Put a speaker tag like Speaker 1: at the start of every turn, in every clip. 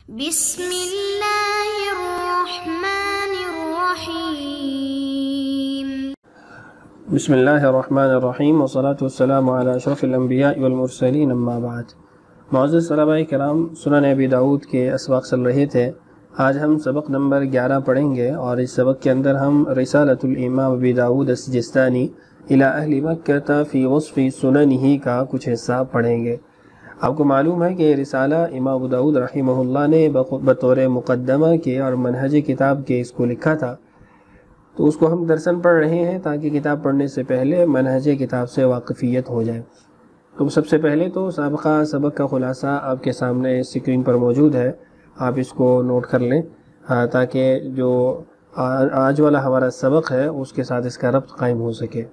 Speaker 1: بسم اللہ الرحمن الرحیم
Speaker 2: بسم اللہ الرحمن الرحیم والصلاة والسلام علی اشرف الانبیاء والمرسلین اما بعد۔ معزز طلباء کرام، سنن ابی داؤد کے اسباق چل رہے تھے۔ آج ہم سبق نمبر 11 پڑھیں گے اور اس سبق کے اندر ہم رسالۃ الامام ابی داؤد السجستانی الی اہل مکہ فی وصف سننہ کا کچھ حصہ پڑھیں گے۔ آپ کو معلوم ہے کہ یہ رسالہ امام ابو داؤد رحمہ اللہ نے بطور مقدمہ کے اور منہج کتاب کے اس کو لکھا تھا، تو اس کو ہم درسن پڑھ رہے ہیں تاکہ کتاب پڑھنے سے پہلے منہج کتاب سے واقفیت ہو جائے۔ تو سب سے پہلے تو سابقہ سبق کا خلاصہ آپ کے سامنے اسکرین پر موجود ہے، آپ اس کو نوٹ کر لیں تاکہ جو آج والا ہمارا سبق ہے اس کے ساتھ اس کا ربط قائم ہو سکے۔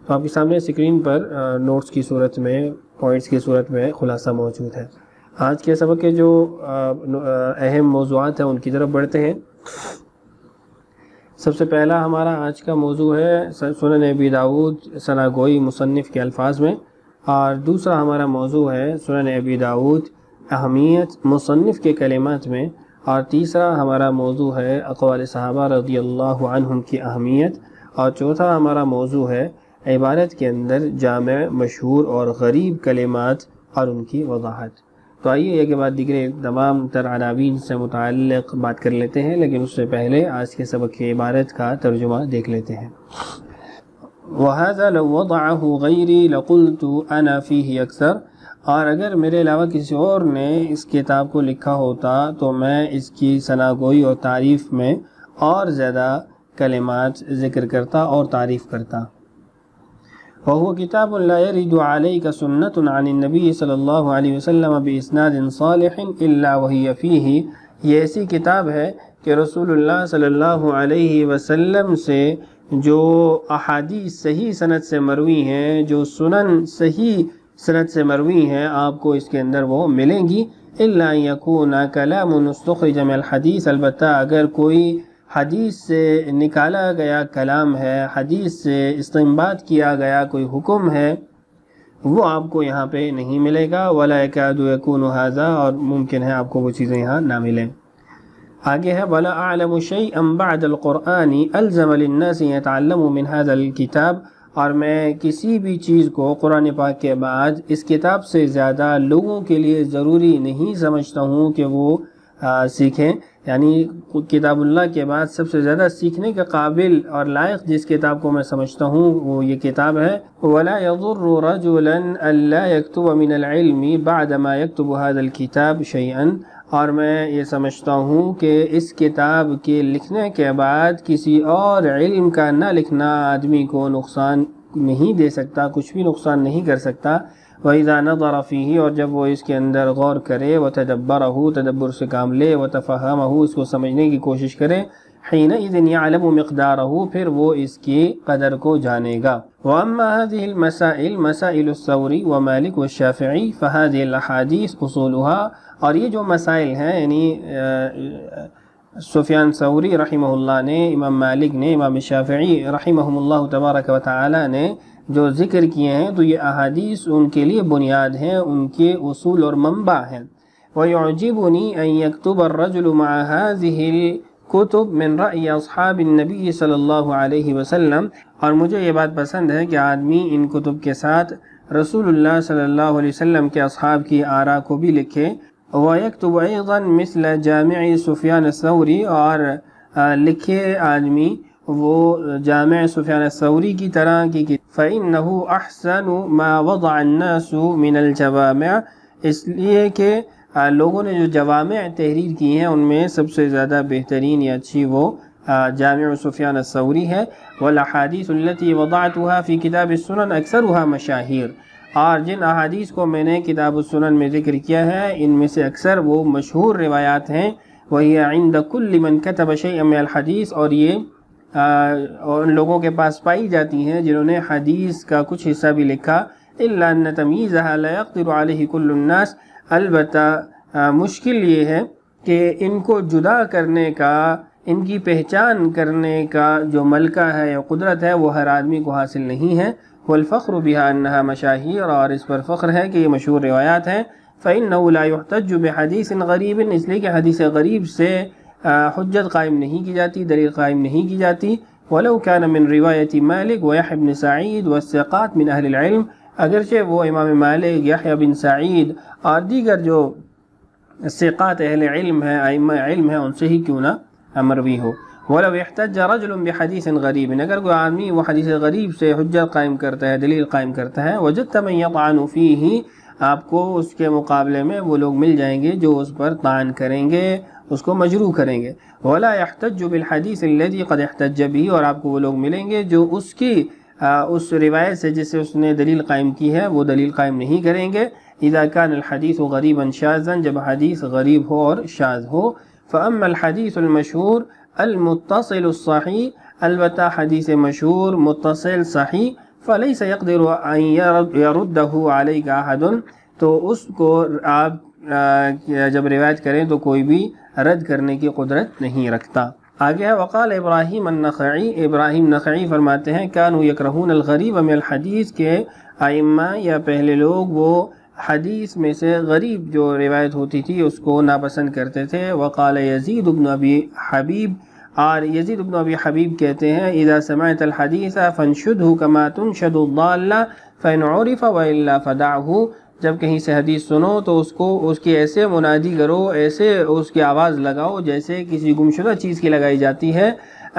Speaker 2: تو آپ کے سامنے اسکرین پر نوٹس کی صورت میں، پوائنٹس کی صورت میں خلاصہ موجود ہے۔ آج کے سبق کے جو اہم موضوعات ہیں ان کی طرف بڑھتے ہیں۔ سب سے پہلا ہمارا آج کا موضوع ہے سنن ابی داؤد ثنا گوئی مصنف کے الفاظ میں، اور دوسرا ہمارا موضوع ہے سنن ابی داؤد اہمیت مصنف کے کلمات میں، اور تیسرا ہمارا موضوع ہے اقوال صحابہ رضی اللہ عنہم کی اہمیت، اور چوتھا ہمارا موضوع ہے عبارت کے اندر جامع، مشہور اور غریب کلمات اور ان کی وضاحت۔ تو آئیے ایک کے بعد دیگر تمام تر عناوین سے متعلق بات کر لیتے ہیں، لیکن اس سے پہلے آج کے سبق کی عبارت کا ترجمہ دیکھ لیتے ہیں۔ وَهَذَا لَوْ وَضَعَهُ غَيْرِي لَقُلْتُ أَنَا فِيهِ أَكْثَرُ، اور اگر میرے علاوہ کسی اور نے اس کتاب کو لکھا ہوتا تو میں اس کی ثناگوئی اور تعریف میں اور زیادہ کلمات ذکر کرتا اور تعریف کرتا۔ وهو كتاب لا يرد عليك سنة عن النبي صلی اللہ علیہ وسلم بإسناد صالح إلا وهي فيه، یہ ایسی کتاب ہے کہ رسول اللہ صلی اللہ علیہ وسلم سے جو احادیث صحیح سند سے مروی ہیں، جو سنن صحیح سند سے مروی ہیں، آپ کو اس کے اندر وہ ملیں گی۔ إلا أن يكون كلام مستخرج من الحديث، البتہ اگر کوئی حدیث سے نکالا گیا کلام ہے، حدیث سے استنباط کیا گیا کوئی حکم ہے، وہ آپ کو یہاں پہ نہیں ملے گا۔ ولا يكاد يكون هذا، اور ممکن ہے آپ کو وہ چیزیں یہاں نہ ملیں۔ آگے ہے ولا اعلم شيئا بعد القرآن الزم للناس يتعلموا من هذا الكتاب، اور میں کسی بھی چیز کو قرآن پاک کے بعد اس کتاب سے زیادہ لوگوں کے لیے ضروری نہیں سمجھتا ہوں کہ وہ سیکھیں، یعنی کتاب اللہ کے بعد سب سے زیادہ سیکھنے کے قابل اور لائق جس کتاب کو میں سمجھتا ہوں وہ یہ کتاب ہے۔ وَلَا يَضُرُّ رَجُلًا أَلَّا يَكْتُبَ مِنَ الْعِلْمِ بَعْدَ مَا يَكْتُبُ هَذَا الْكِتَابِ شَيْئًا، اور میں یہ سمجھتا ہوں کہ اس کتاب کے لکھنے کے بعد کسی اور علم کا نہ لکھنا آدمی کو نقصان نہیں دے سکتا، کچھ بھی نقصان نہیں کر سکتا۔ وَإِذَا نَظَرَ فِيهِ، اور جب وہ اس کے اندر غور کرے، وَتَدَبَّرَهُ، تدبر سے کام لے، وَتَفَهَّمَهُ، اس کو سمجھنے کی کوشش کرے، حِينَئِذٍ يَعْلَمُ مِقْدَارَهُ، پھر وہ اس کی قدر کو جانے گا۔ وَأَمَّا هَذِهِ الْمَسَائِلُ مَسَائِلُ الثَّوْرِي وَمَالِكِ وَالشَّافِعِي فَهَذِهِ الْأَحَادِيثُ أُصُولُهَا، اور یہ جو مسائل ہیں، یعنی سفیان ثوری رحمہ اللہ نے، امام مالک نے، امام شافعی رحمہم اللہ تبارک و تعالی نے جو ذکر کیے ہیں، تو یہ احادیث ان کے لیے بنیاد ہیں، ان کے اصول اور منبع ہیں۔ وَيُعْجِبُنِي أَن يَكْتُبَ الرَّجُلُ مَعَ هَذِهِ الْكُتُبِ مِنْ رَأْيِ أَصْحَابِ النَّبِيِّ صلی اللہ علیہ وسلم، اور مجھے یہ بات پسند ہے کہ آدمی ان کتب کے ساتھ رسول اللہ صلی اللہ علیہ وسلم کے اصحاب کی آراء کو بھی لکھے۔ وَيَكْتُبُ أَيْضًا مِثْلَ جامع سفیان الثوری، اور لکھے آدمی وہ جامع سفیان الثوری کی طرح کی فَإِنَّهُ أَحْسَنُ مَا وَضَعَ النَّاسُ مِنَ الْجَوَامِعِ، اس لیے کہ لوگوں نے جو جوامع تحریر کی ہیں ان میں سب سے زیادہ بہترین یا اچھی وہ جامع سفیان الثوری ہے۔ وَالْأَحَادِيثُ الَّتِي وَضَعْتُهَا فِي كِتَابِ السُّنَنِ أَكْثَرُهَا مَشَاهِيرٌ، اور جن احادیث کو میں نے کتاب السنن میں ذکر کیا ہے ان میں سے اکثر وہ مشہور روایات ہیں۔ وَهِيَ عِنْدَ كُلِّ مَنْ كَتَبَ شَيْئًا مِنَ الْحَدِيثِ، اور یہ ان لوگوں کے پاس پائی جاتی ہیں جنہوں نے حدیث کا کچھ حصہ بھی لکھا۔ إِلَّا أَنَّ تَمْيِيزَهَا لَا يَقْدِرُ عَلَيْهِ كُلُّ النَّاسِ، البتہ مشکل یہ ہے کہ ان کو جدا کرنے کا، ان کی پہچان کرنے کا جو ملکہ ہے یا قدرت ہے وہ ہر آدمی کو حاصل نہیں ہے۔ والفخر بها انها مشاہیر، اور اس پر فخر ہے کہ یہ مشہور روایات ہیں۔ فإنه لا يحتج بحدیث غریب، اس لیے کہ حدیث غریب سے حجت قائم نہیں کی جاتی، دلیل قائم نہیں کی جاتی. ولو كان من روایت مالک ویحیی بن سعید والثقات من اہل العلم، اگرچہ وہ امام مالک، یحییٰ بن سعید اور دیگر جو ثقات اہل علم ہیں، ائمہ علم ہیں، ان سے ہی کیوں نہ مروی ہو. ولو احتج رجل بحدیث غریب، اگر کوئی آدمی وہ حدیث غریب سے حجت قائم کرتا ہے، دلیل قائم کرتا ہے، وجدت من يطعن فیہ، آپ کو اس کے مقابلے میں وہ لوگ مل جائیں گے جو اس پر طعن کریں گے، اس کو مجروح کریں گے. ولا يحتج بالحدیث الذي قد احتج به، اور آپ کو وہ لوگ ملیں گے جو اس کی اس روایت سے جس سے اس نے دلیل قائم کی ہے وہ دلیل قائم نہیں کریں گے. اذا كان الحديث غريبا شاذا، جب حدیث غریب ہو اور شاذ ہو. فاما الحديث المشهور المتصل الصحیح، البتہ حدیث مشہور متصل صحیح، فلیس يقدر ان يرده عليك احد، تو اس کو آپ جب روایت کریں تو کوئی بھی رد کرنے کی قدرت نہیں رکھتا. آگے ہے وقال ابراہیم النخعی، ابراہیم نخعی فرماتے ہیں كانوا يكرهون الغریب من الحدیث، کے ائمہ یا پہلے لوگ وہ حدیث میں سے غریب جو روایت ہوتی تھی اس کو ناپسند کرتے تھے. وقال یزید بن ابی حبیب، اور یزید بن ابی حبیب کہتے ہیں اذا سمعت الحدیث فانشده كما تنشد الضالہ فإن عرف وإلا فدعه، جب کہیں سے حدیث سنو تو اس کو اس کی ایسے منادی کرو، ایسے اس کی آواز لگاؤ جیسے کسی گمشدہ چیز کی لگائی جاتی ہے،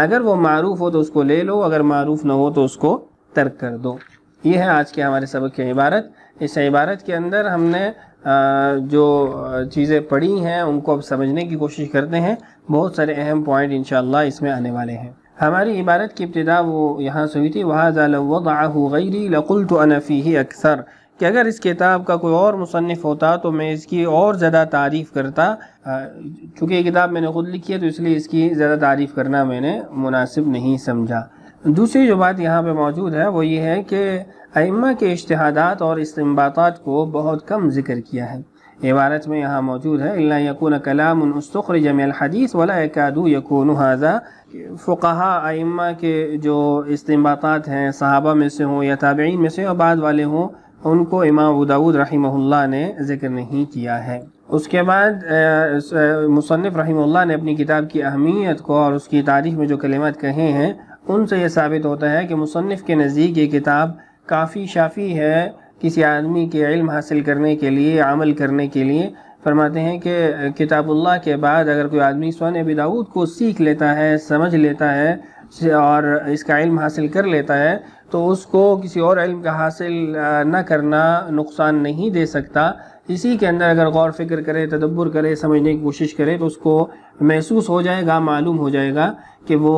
Speaker 2: اگر وہ معروف ہو تو اس کو لے لو، اگر معروف نہ ہو تو اس کو ترک کر دو. یہ ہے آج کے ہمارے سبق کی عبارت. اس عبارت کے اندر ہم نے جو چیزیں پڑھی ہیں ان کو اب سمجھنے کی کوشش کرتے ہیں. بہت سارے اہم پوائنٹ انشاءاللہ اس میں آنے والے ہیں. ہماری عبارت کی ابتدا وہ یہاں سے ہوئی تھی وَهَذَا لَوْ وَضَعَهُ غَيْرِي لَقُلْتُ أَنَا فِيهِ أَكْثَرُ، کہ اگر اس کتاب کا کوئی اور مصنف ہوتا تو میں اس کی اور زیادہ تعریف کرتا. چونکہ یہ کتاب میں نے خود لکھی ہے تو اس لیے اس کی زیادہ تعریف کرنا میں نے مناسب نہیں سمجھا. دوسری جو بات یہاں پہ موجود ہے وہ یہ ہے کہ ائمہ کے اجتہادات اور استنباطات کو بہت کم ذکر کیا ہے. عبارت میں یہاں موجود ہے الا یکون کلام استخرج من الحدیث ولا یکاد یکون ھذا، فقہا ائمہ کے جو استنباطات ہیں صحابہ میں سے ہوں یا تابعین میں سے اور بعد والے ہوں، ان کو امام ابو داؤد رحمہ اللہ نے ذکر نہیں کیا ہے. اس کے بعد مصنف رحمہ اللہ نے اپنی کتاب کی اہمیت کو اور اس کی تعریف میں جو کلمات کہے ہیں ان سے یہ ثابت ہوتا ہے کہ مصنف کے نزدیک یہ کتاب کافی شافی ہے کسی آدمی کے علم حاصل کرنے کے لیے، عمل کرنے کے لیے. فرماتے ہیں کہ کتاب اللہ کے بعد اگر کوئی آدمی سنن ابی داؤد کو سیکھ لیتا ہے، سمجھ لیتا ہے اور اس کا علم حاصل کر لیتا ہے تو اس کو کسی اور علم کا حاصل نہ کرنا نقصان نہیں دے سکتا. اسی کے اندر اگر غور فکر کرے، تدبر کرے، سمجھنے کی کوشش کرے تو اس کو محسوس ہو جائے گا، معلوم ہو جائے گا کہ وہ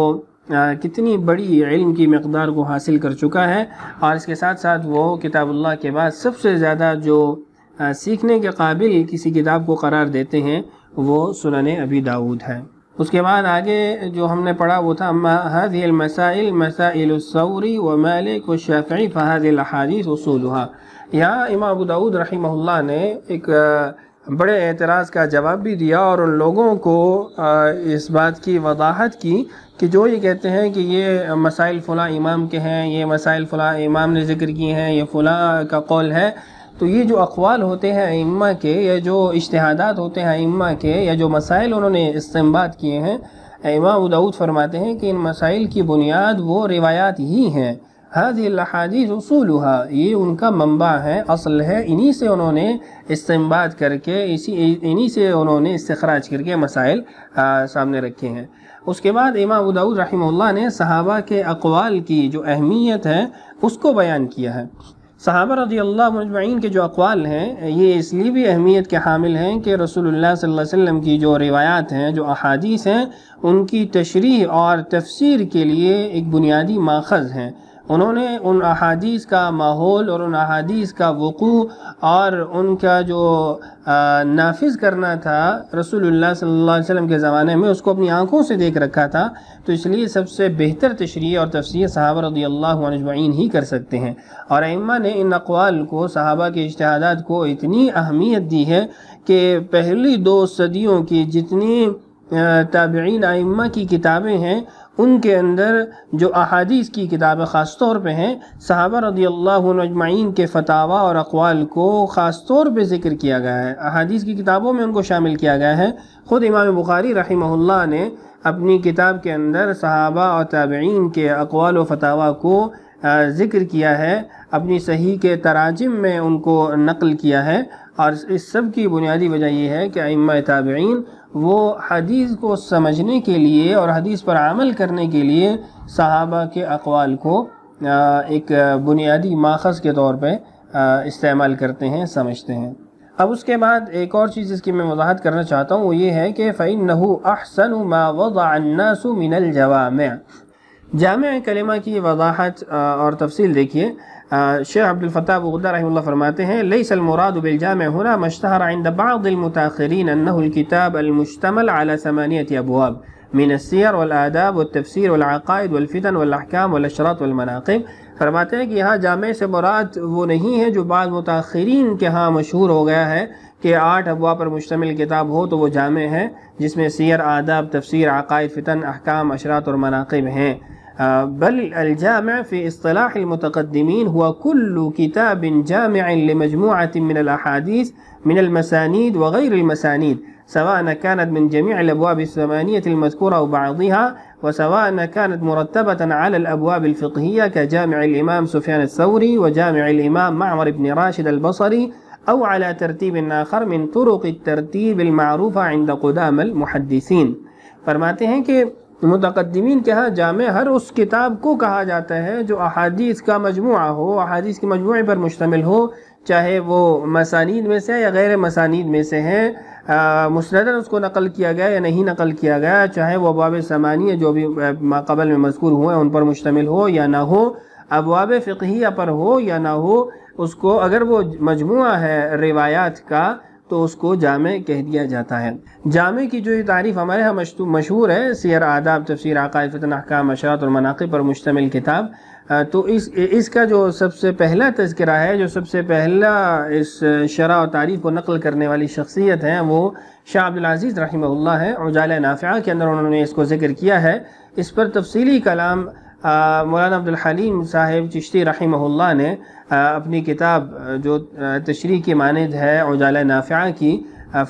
Speaker 2: کتنی بڑی علم کی مقدار کو حاصل کر چکا ہے. اور اس کے ساتھ ساتھ وہ کتاب اللہ کے بعد سب سے زیادہ جو سیکھنے کے قابل کسی کتاب کو قرار دیتے ہیں وہ سنن ابی داؤد ہے. اس کے بعد آگے جو ہم نے پڑھا وہ تھا اما هذه المسائل مسائل الثوری ومالک والشافعی فهذه الاحادیث اصولها. یہاں امام ابو داؤد رحمہ اللہ نے ایک بڑے اعتراض کا جواب بھی دیا اور ان لوگوں کو اس بات کی وضاحت کی کہ جو یہ کہتے ہیں کہ یہ مسائل فلاں امام کے ہیں، یہ مسائل فلاں امام نے ذکر کیے ہیں، یہ فلاں کا قول ہے، تو یہ جو اقوال ہوتے ہیں ائمہ کے یا جو اجتہادات ہوتے ہیں ائمہ کے یا جو مسائل انہوں نے استنباط کیے ہیں، امام ابو داؤد فرماتے ہیں کہ ان مسائل کی بنیاد وہ روایات ہی ہیں. هذه الاحادیث اصولها، یہ ان کا منبع ہے، اصل ہے، انہی سے انہوں نے استنباط کر کے انہی سے انہوں نے استخراج کر کے مسائل سامنے رکھے ہیں. اس کے بعد امام ابو داؤد رحمہ اللہ نے صحابہ کے اقوال کی جو اہمیت ہے اس کو بیان کیا ہے. صحابہ رضی اللہ مجمعین کے جو اقوال ہیں یہ اس لیے بھی اہمیت کے حامل ہیں کہ رسول اللہ صلی اللہ علیہ وسلم کی جو روایات ہیں، جو احادیث ہیں، ان کی تشریح اور تفسیر کے لیے ایک بنیادی ماخذ ہیں. انہوں نے ان احادیث کا ماحول اور ان احادیث کا وقوع اور ان کا جو نافذ کرنا تھا رسول اللہ صلی اللہ علیہ وسلم کے زمانے میں اس کو اپنی آنکھوں سے دیکھ رکھا تھا. تو اس لیے سب سے بہتر تشریح اور تفسیر صحابہ رضی اللہ عنہ اجمعین ہی کر سکتے ہیں. اور ائمہ نے ان اقوال کو، صحابہ کے اجتہادات کو اتنی اہمیت دی ہے کہ پہلی 2 صدیوں کی جتنی تابعین ائمہ کی کتابیں ہیں ان کے اندر جو احادیث کی کتابیں خاص طور پہ ہیں، صحابہ رضی اللہ عنہ اجمعین کے فتاویٰ اور اقوال کو خاص طور پہ ذکر کیا گیا ہے، احادیث کی کتابوں میں ان کو شامل کیا گیا ہے۔ خود امام بخاری رحمہ اللہ نے اپنی کتاب کے اندر صحابہ اور تابعین کے اقوال و فتاویٰ کو ذکر کیا ہے، اپنی صحیح کے تراجم میں ان کو نقل کیا ہے، اور اس سب کی بنیادی وجہ یہ ہے کہ ائمہ تابعین وہ حدیث کو سمجھنے کے لیے اور حدیث پر عمل کرنے کے لیے صحابہ کے اقوال کو ایک بنیادی ماخذ کے طور پہ استعمال کرتے ہیں، سمجھتے ہیں۔ اب اس کے بعد ایک اور چیز اس کی میں وضاحت کرنا چاہتا ہوں، وہ یہ ہے کہ فَإِنَّهُ أَحْسَنُ مَا وَضَعَ النَّاسُ مِنَ الْجَوَامِعِ۔ جامع کلمہ کی وضاحت اور تفصیل دیکھیے، شیخ عبد الفتاح ابو غدہ رحمہ اللہ فرماتے ہیں ليس المراد بالجامع هنا ما اشتهر عند بعض المتأخرين أنه الكتاب المشتمل على 8 أبواب من السير والآداب والتفسير والعقائد والفتن والأحكام والأشراط والمناقب۔ فرماتے ہیں کہ یہاں جامع سے مراد وہ نہیں ہے جو بعض متاخرین کے ہاں مشہور ہو گیا ہے کہ 8 ابواب پر مشتمل کتاب ہو تو وہ جامع ہے، جس میں سیر، آداب، تفسیر، عقائد، فتن، احکام، اشراط اور مناقب ہیں۔ بل الجامع في اصطلاح المتقدمين هو كل كتاب جامع لمجموعة من الأحاديث من المسانيد وغير المسانيد، سواء كانت من جميع الأبواب 8 المذكورة أو بعضها، وسواء كانت مرتبة على الأبواب الفقهية كجامع الإمام سفيان الثوري وجامع الإمام معمر بن راشد البصري، أو على ترتيب آخر من طرق الترتيب المعروفة عند قدام المحدثين۔ فرماتے ہیں کہ متقدمین کے ہاں جامع ہر اس کتاب کو کہا جاتا ہے جو احادیث کا مجموعہ ہو، احادیث کے مجموعے پر مشتمل ہو، چاہے وہ مسانید میں سے یا غیر مسانید میں سے ہیں، مسنداً اس کو نقل کیا گیا یا نہیں نقل کیا گیا، چاہے وہ ابواب 8 جو بھی قبل میں مذکور ہوئے ان پر مشتمل ہو یا نہ ہو، ابواب فقہیہ پر ہو یا نہ ہو، اس کو اگر وہ مجموعہ ہے روایات کا تو اس کو جامع کہہ دیا جاتا ہے۔ جامع کی جو یہ تعریف ہمارے ہاں مشہور ہے، سیر، آداب، تفسیر، عقائد، فتن، احکام، اشراط اور مناقب پر مشتمل کتاب، تو اس کا جو سب سے پہلا تذکرہ ہے، جو سب سے پہلا اس شرح اور تعریف کو نقل کرنے والی شخصیت ہے، وہ شاہ عبد العزیز رحمہ اللہ ہے۔ عجالہ نافعہ کے اندر انہوں نے اس کو ذکر کیا ہے۔ اس پر تفصیلی کلام مولانا عبد الحلیم صاحب چشتی رحمہ اللہ نے اپنی کتاب جو تشریح کی مانند ہے عجالہ نافعہ کی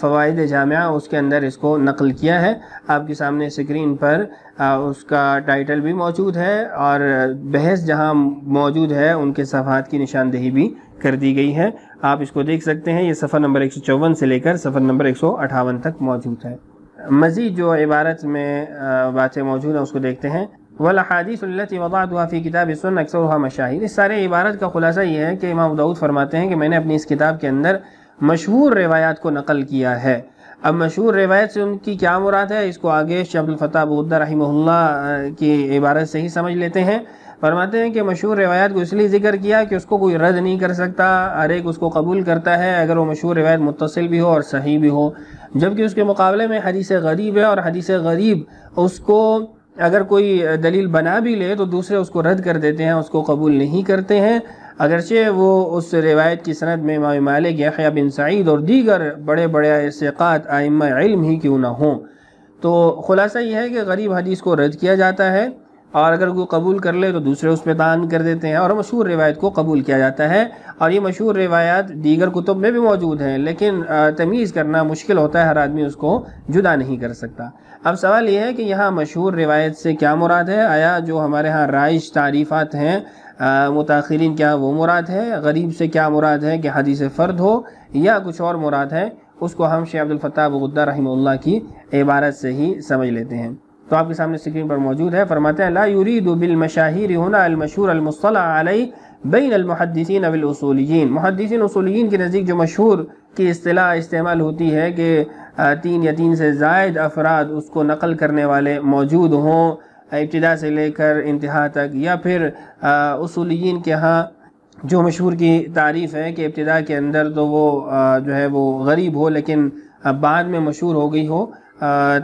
Speaker 2: فوائد جامعہ، اس کے اندر اس کو نقل کیا ہے۔ آپ کے سامنے اسکرین پر اس کا ٹائٹل بھی موجود ہے اور بحث جہاں موجود ہے ان کے صفحات کی نشاندہی بھی کر دی گئی ہے، آپ اس کو دیکھ سکتے ہیں۔ یہ صفحہ نمبر 154 سے لے کر صفحہ نمبر 158 تک موجود ہے۔ مزید جو عبارت میں باتیں موجود ہیں اس کو دیکھتے ہیں۔ والحادیث التي وضعتها في كتاب السنة اكثرها مشاہیر۔ اس سارے عبارت کا خلاصہ یہ ہے کہ امام داؤد فرماتے ہیں کہ میں نے اپنی اس کتاب کے اندر مشہور روایات کو نقل کیا ہے۔ اب مشہور روایت سے ان کی کیا مراد ہے، اس کو آگے شیخ عبد الفتاح ابو غدہ رحمہ اللہ کی عبارت سے ہی سمجھ لیتے ہیں۔ فرماتے ہیں کہ مشہور روایات کو اس لیے ذکر کیا کہ اس کو کوئی رد نہیں کر سکتا، ہر ایک اس کو قبول کرتا ہے اگر وہ مشہور روایت متصل بھی ہو اور صحیح بھی ہو، جبکہ اس کے مقابلے میں حدیث غریب ہے، اور حدیث غریب اس کو اگر کوئی دلیل بنا بھی لے تو دوسرے اس کو رد کر دیتے ہیں، اس کو قبول نہیں کرتے ہیں، اگرچہ وہ اس روایت کی سند میں امام مالک، یحییٰ بن سعید اور دیگر بڑے بڑے ثقات ائمہ علم ہی کیوں نہ ہوں۔ تو خلاصہ یہ ہے کہ غریب حدیث کو رد کیا جاتا ہے، اور اگر کوئی قبول کر لے تو دوسرے اس پہ طعن کر دیتے ہیں، اور مشہور روایت کو قبول کیا جاتا ہے۔ اور یہ مشہور روایات دیگر کتب میں بھی موجود ہیں، لیکن تمیز کرنا مشکل ہوتا ہے، ہر آدمی اس کو جدا نہیں کر سکتا۔ اب سوال یہ ہے کہ یہاں مشہور روایت سے کیا مراد ہے؟ آیا جو ہمارے ہاں رائج تعریفات ہیں متاخرین کیا وہ مراد ہے؟ غریب سے کیا مراد ہے کہ حدیث فرد ہو، یا کچھ اور مراد ہے؟ اس کو ہم شیخ عبد الفتاح ابو غدہ رحمہ اللہ کی عبارت سے ہی سمجھ لیتے ہیں۔ تو آپ کے سامنے اسکرین پر موجود ہے۔ فرماتے ہیں لا يريد بالمشاہیر هنا المشہور المصطلح علیہ بین المحدثین والاصولیین۔ محدثین اصولیین کے نزدیک جو مشہور کی اصطلاح استعمال ہوتی ہے کہ 3 یا 3 سے زائد افراد اس کو نقل کرنے والے موجود ہوں ابتدا سے لے کر انتہا تک، یا پھر اصولیین کے ہاں جو مشہور کی تعریف ہے کہ ابتدا کے اندر تو وہ جو ہے وہ غریب ہو لیکن بعد میں مشہور ہو گئی ہو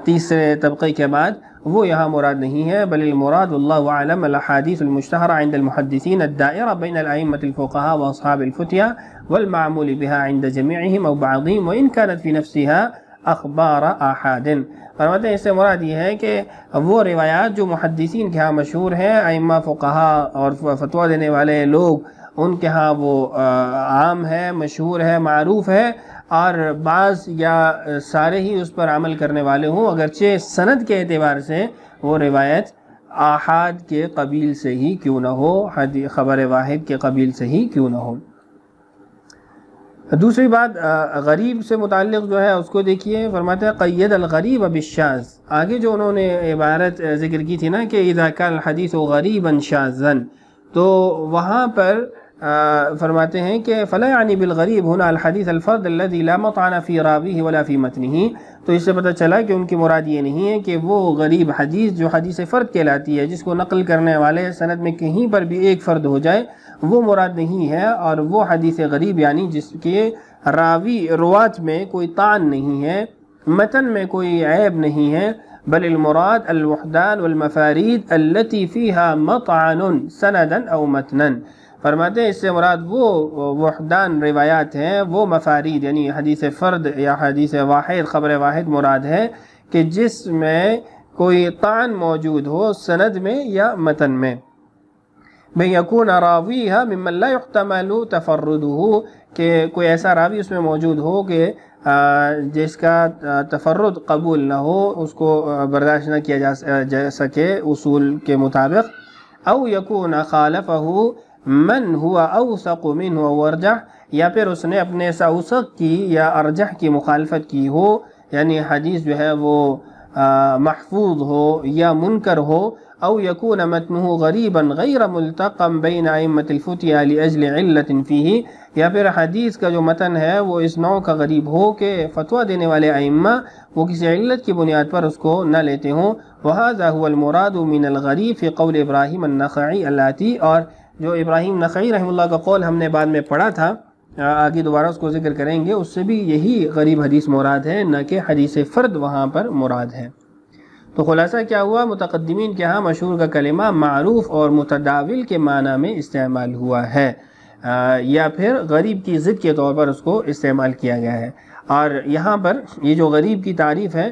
Speaker 2: تیسرے طبقے کے بعد، وہ یہاں مراد نہیں ہے، بل المراد واللہ اعلم الاحادیث المشتہرہ عند المحدثین الدائرہ بین الائمة الفقہاء واصحاب الفتیہ والمعمول بها عند جميعهم او بعضهم وان كانت في نفسها اخبار آحاد۔ فرماتے ہیں اس سے مراد یہ ہے کہ وہ روایات جو محدثین کے ہاں مشہور ہیں، ائمہ فقہا اور فتویٰ دینے والے لوگ ان کے ہاں وہ عام ہے، مشہور ہے، معروف ہے، اور بعض یا سارے ہی اس پر عمل کرنے والے ہوں، اگرچہ سند کے اعتبار سے وہ روایت آحاد کے قبیل سے ہی کیوں نہ ہو، خبر واحد کے قبیل سے ہی کیوں نہ ہو۔ دوسری بات غریب سے متعلق جو ہے اس کو دیکھیے، فرماتے ہیں قید الغریب بالشاذ۔ آگے جو انہوں نے عبارت ذکر کی تھی نا کہ اذا کان الحدیث غریبا شاذا، تو وہاں پر فرماتے ہیں کہ فلا یعنی بالغریب هنا الحدیث الفرد الذي لا مطعن في راویہ ولا في متنہ۔ تو اس سے پتہ چلا کہ ان کی مراد یہ نہیں ہے کہ وہ غریب حدیث جو حدیث فرد کہلاتی ہے، جس کو نقل کرنے والے سند میں کہیں پر بھی ایک فرد ہو جائے، وہ مراد نہیں ہے، اور وہ حدیث غریب یعنی جس کے روات میں کوئی طعن نہیں ہے، متن میں کوئی عیب نہیں ہے، بل المراد الوحدان والمفارید التي فيها مطعن سندا او متنا۔ فرماتے ہیں اس سے مراد وہ وحدان روایات ہیں، وہ مفارید یعنی حدیث فرد یا حدیث واحد، خبر واحد مراد ہے کہ جس میں کوئی طعن موجود ہو سند میں یا متن میں، بے یکون راویہ ممن لا یحتمل تفردہ، کہ کوئی ایسا راوی اس میں موجود ہو کہ جس کا تفرد قبول نہ ہو، اس کو برداشت نہ کیا جا سکے اصول کے مطابق، او یکون خالفہ من ہوا اوثق منہ او ارجح، یا پھر اس نے اپنے سے اوثق کی یا ارجح کی مخالفت کی ہو، یعنی حدیث جو ہے وہ محفوظ ہو یا منکر ہو، او یکون متنہ غریبا غیر ملتقم بین ائمۃ الفتیہ لاجل علت فیہ، یا پھر حدیث کا جو متن ہے وہ اس نوع کا غریب ہو کہ فتویٰ دینے والے ائمہ وہ کسی علت کی بنیاد پر اس کو نہ لیتے ہوں۔ وہذا هو المراد من الغریب فی قول ابراہیم النخعی اللاتی، اور جو ابراہیم نخعی رحمہ اللہ کا قول ہم نے بعد میں پڑھا تھا، آگے دوبارہ اس کو ذکر کریں گے، اس سے بھی یہی غریب حدیث مراد ہے، نہ کہ حدیث فرد وہاں پر مراد ہے۔ تو خلاصہ کیا ہوا، متقدمین کے ہاں مشہور کا کلمہ معروف اور متداول کے معنی میں استعمال ہوا ہے، یا پھر غریب کی ضد کے طور پر اس کو استعمال کیا گیا ہے۔ اور یہاں پر یہ جو غریب کی تعریف ہے،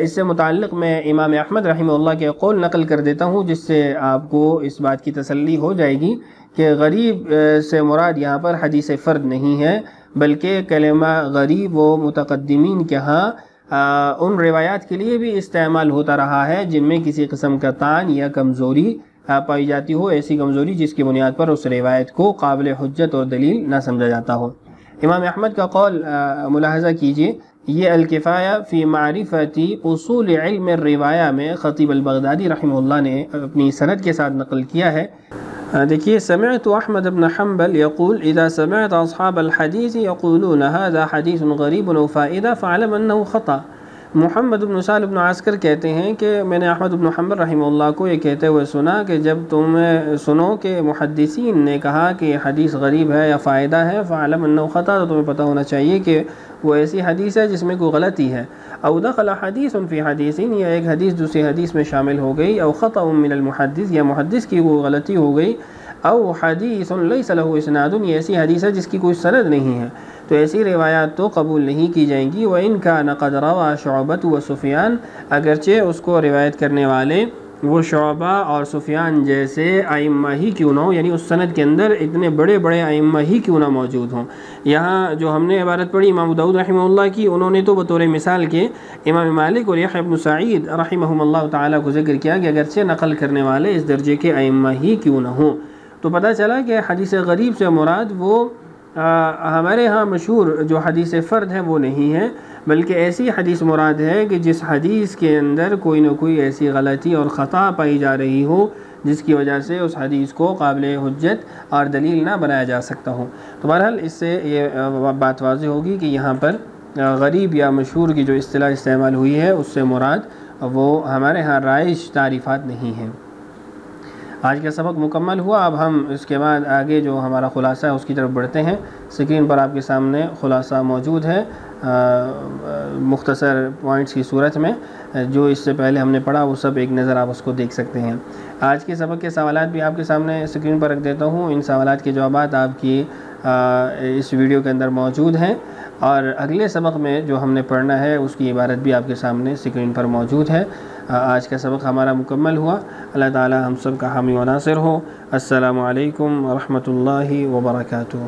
Speaker 2: اس سے متعلق میں امام احمد رحمہ اللہ کے قول نقل کر دیتا ہوں، جس سے آپ کو اس بات کی تسلی ہو جائے گی کہ غریب سے مراد یہاں پر حدیث فرد نہیں ہے، بلکہ کلمہ غریب و متقدمین کے ہاں ان روایات کے لیے بھی استعمال ہوتا رہا ہے جن میں کسی قسم کا طعن یا کمزوری پائی جاتی ہو، ایسی کمزوری جس کی بنیاد پر اس روایت کو قابل حجت اور دلیل نہ سمجھا جاتا ہو۔ امام احمد کا قول ملاحظہ کیجئے، یہ الکفایہ فی معرفت اصول علم الروایہ میں خطیب البغدادی رحمہ اللہ نے اپنی سند کے ساتھ نقل کیا ہے۔ دیکھیے، سمعت احمد بن حنبل يقول اذا سمعت اصحاب الحديث يقولون هذا حدیث غریب وفائدہ فاعلم انه خطأ۔ محمد بن سالم بن عسکر کہتے ہیں کہ میں نے احمد بن حنبل رحمہ اللہ کو یہ کہتے ہوئے سنا کہ جب تم سنو کہ محدثین نے کہا کہ یہ حدیث غریب ہے یا فائدہ ہے، فعلم انه خطأ، تو تمہیں پتہ ہونا چاہیے کہ وہ ایسی حدیث ہے جس میں کوئی غلطی ہے۔ او دخل حدیث فی حدیث، یا ایک حدیث دوسری حدیث میں شامل ہو گئی، او خطأ من المحدث، یا محدث کی وہ غلطی ہو گئی، او حدیث لیس له اسناد، یہ ایسی حدیث ہے جس کی کوئی سند نہیں ہے، تو ایسی روایات تو قبول نہیں کی جائیں گی۔ وَإِن كَانَ قَدْ رَوَى شُعْبَةُ وَسُفْيَانُ، اگرچہ اس کو روایت کرنے والے وہ شعبہ اور سفیان جیسے ائمہ ہی کیوں نہ ہوں، یعنی اس سند کے اندر اتنے بڑے بڑے ائمہ ہی کیوں نہ موجود ہوں۔ یہاں جو ہم نے عبارت پڑھی امام ابو داؤد رحمہ اللہ کی، انہوں نے تو بطور مثال کے امام مالک اور یحییٰ بن سعید رحمہم اللہ تعالیٰ کو ذکر کیا کہ اگرچہ نقل کرنے والے اس درجے کے ائمہ ہی کیوں نہ ہوں، تو پتہ چلا کہ حدیث غریب سے مراد وہ ہمارے ہاں مشہور جو حدیث فرد ہے وہ نہیں ہے، بلکہ ایسی حدیث مراد ہے کہ جس حدیث کے اندر کوئی نہ کوئی ایسی غلطی اور خطا پائی جا رہی ہو جس کی وجہ سے اس حدیث کو قابل حجت اور دلیل نہ بنایا جا سکتا ہو۔ تو بہرحال اس سے یہ بات واضح ہوگی کہ یہاں پر غریب یا مشہور کی جو اصطلاح استعمال ہوئی ہے اس سے مراد وہ ہمارے ہاں رائج تعریفات نہیں ہیں۔ آج کا سبق مکمل ہوا، اب ہم اس کے بعد آگے جو ہمارا خلاصہ ہے اس کی طرف بڑھتے ہیں۔ اسکرین پر آپ کے سامنے خلاصہ موجود ہے مختصر پوائنٹس کی صورت میں، جو اس سے پہلے ہم نے پڑھا وہ سب ایک نظر آپ اس کو دیکھ سکتے ہیں۔ آج کے سبق کے سوالات بھی آپ کے سامنے اسکرین پر رکھ دیتا ہوں، ان سوالات کے جوابات آپ کی اس ویڈیو کے اندر موجود ہیں، اور اگلے سبق میں جو ہم نے پڑھنا ہے اس کی عبارت بھی آپ کے سامنے اسکرین پر موجود ہے۔ آج کا سبق ہمارا مکمل ہوا۔ اللہ تعالی ہم سب کا حامی و ناصر ہو۔ السلام علیکم ورحمۃ اللہ وبرکاتہ۔